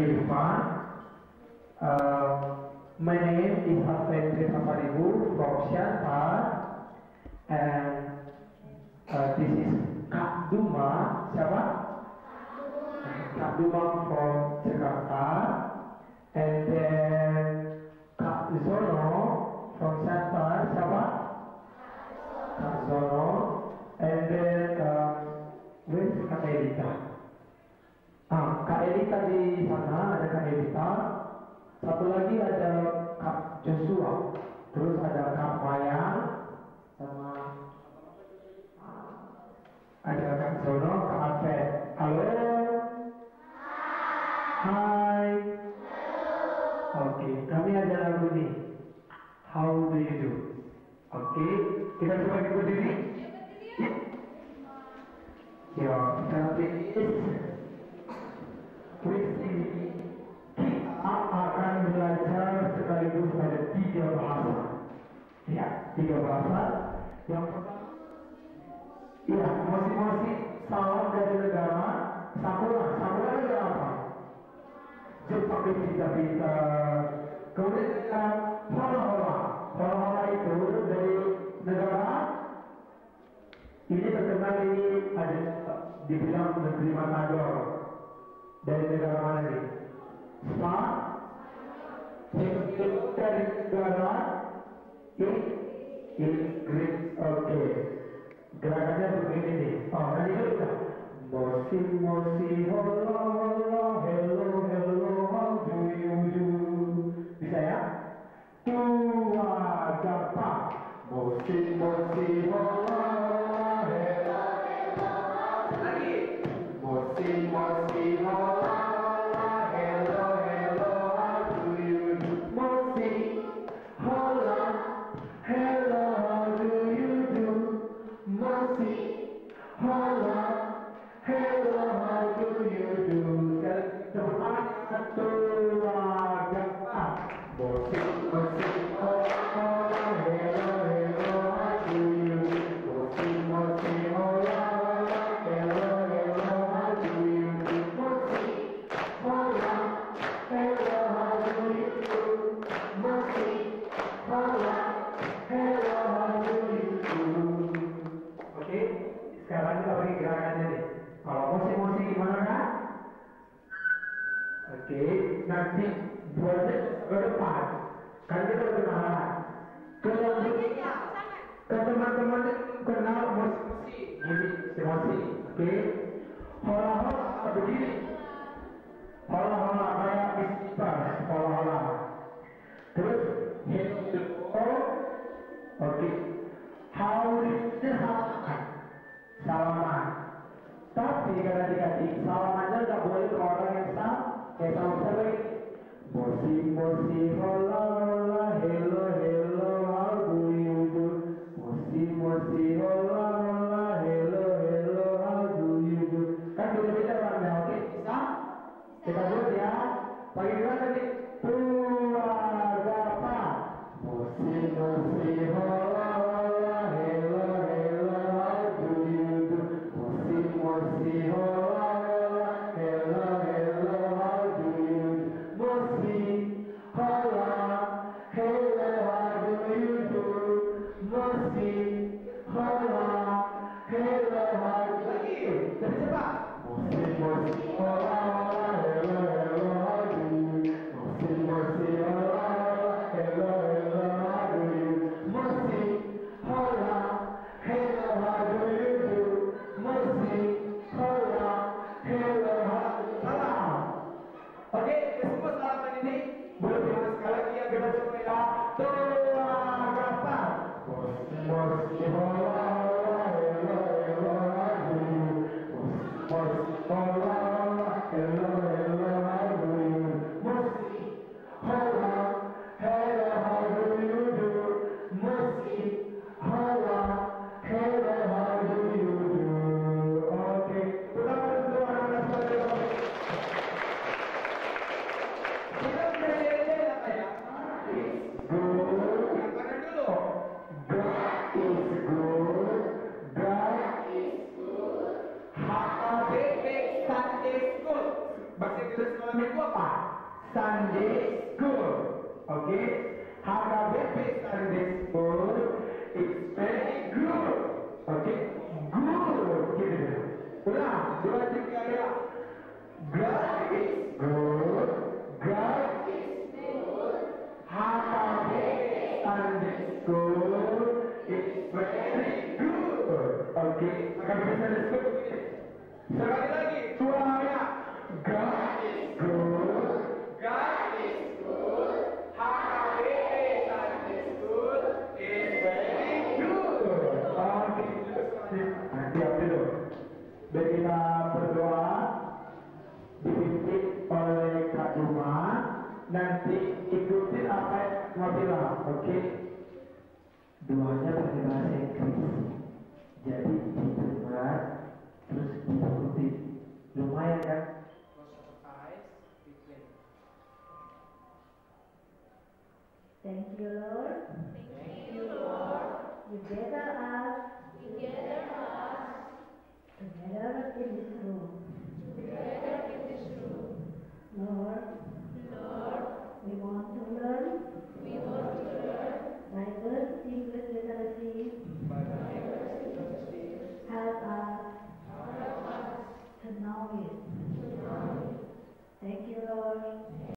Irfan. My name is Hassan Trisaparibu from Siantar, and this is Kak Duma. Siapa? Kak Duma from Jakarta, and then Kak Zono from Siantar. Siapa? Kak Zono, and then where is Kak Elita? Kak Elita di sana, ada Kak Elita. Satu lagi ada Kak Joshua, terus ada Kak Mayang, sama ada Kak Zono, Kak Afet. Halo. Hai. Oke, kami ada lagu nih. How do you do? Oke, kita coba berdiri. Ya, nanti kita akan belajar sekaligus ada 3 bahasa. Ya, 3 bahasa. Yang pertama, ya, masing-masing salam dari negara. Sakura negara apa? Jepang kita. Kemudian hola itu dari negara. Ini terkenal, ini ada dibilang negeri Matador. Dari negara mana nih? Dari negara Inggris. Oke. Gerakannya begini nih. Nanti dulu kan. Mosi, hola, hello, how do you do? Bisa ya? 2, 3. Mosi, hola, hello, lagi. Mosi, hola, hello, how do you do? Mosi, hola, hello, how do you do? Mosi, hola, hello, how do you do? Sekarang cepat, 1, 2, 3. Mosi, hola, hello, how do you do? Mosi, hola, hello, how do you do? Mosi, hola, hello, how do you do? Mosi, hola, hello, how do you do? Oke, sekarang kita bagi gerakannya nih. Kalau mosi gimana kan? Oke, nanti buatnya ke depan. Kan kita udah kenalan. Ke teman-teman kenal mosi. Ini si mosi. Oke. Hola begini. Hola kayak istighfar. Hola. Terus hello. Oke. How is the salaman. Tapi adik-adik salamannya nggak boleh ke orang yang sama. Kayak sama lagi. Mosi, hola, hello, how do you do? Mosi, hola, hello, how do you do? Kan beda-beda orangnya, oke? Bisa? Kita buat ya. Pagi dulu tadi. 2, 3. Mosi, hola, hello, how do you do? Mosi, hola, hello, how do you do? Mosi, hola, Oke, doanya pakai bahasa Inggris. Jadi didengar terus diikuti. Lumayan kan? Thank you, Lord. Thank you, Lord. You gather us together in this room. Lord, we want to learn Bible English literacy. Help us to know it. Thank you, Lord.